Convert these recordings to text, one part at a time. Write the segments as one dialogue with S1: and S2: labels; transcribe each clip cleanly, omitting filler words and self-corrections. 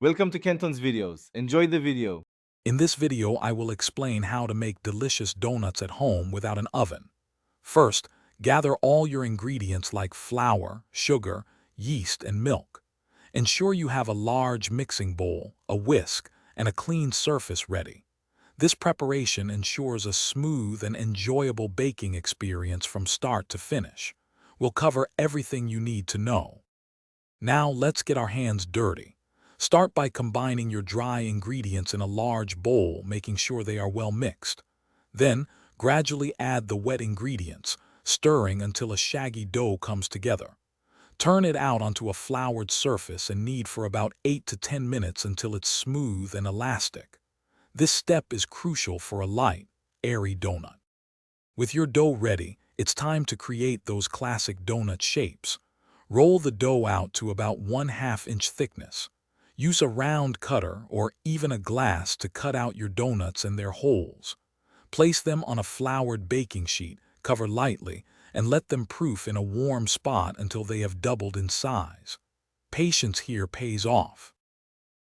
S1: Welcome to Kenton's videos. Enjoy the video.
S2: In this video, I will explain how to make delicious donuts at home without an oven. First, gather all your ingredients like flour, sugar, yeast, and milk. Ensure you have a large mixing bowl, a whisk, and a clean surface ready. This preparation ensures a smooth and enjoyable baking experience from start to finish. We'll cover everything you need to know. Now let's get our hands dirty. Start by combining your dry ingredients in a large bowl, making sure they are well mixed. Then, gradually add the wet ingredients, stirring until a shaggy dough comes together. Turn it out onto a floured surface and knead for about 8 to 10 minutes until it's smooth and elastic. This step is crucial for a light, airy donut. With your dough ready, it's time to create those classic donut shapes. Roll the dough out to about 1/2 inch thickness. Use a round cutter or even a glass to cut out your donuts and their holes. Place them on a floured baking sheet, cover lightly, and let them proof in a warm spot until they have doubled in size. Patience here pays off.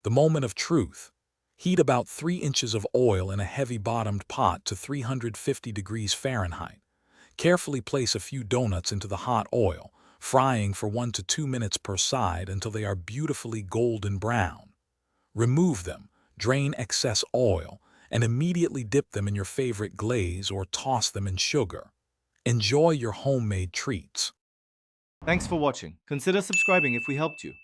S2: The moment of truth. Heat about 3 inches of oil in a heavy-bottomed pot to 350 degrees Fahrenheit. Carefully place a few donuts into the hot oil, frying for 1 to 2 minutes per side until they are beautifully golden brown. Remove them, drain excess oil, and immediately dip them in your favorite glaze or toss them in sugar. Enjoy your homemade treats.
S1: Thanks for watching. Consider subscribing if we helped you.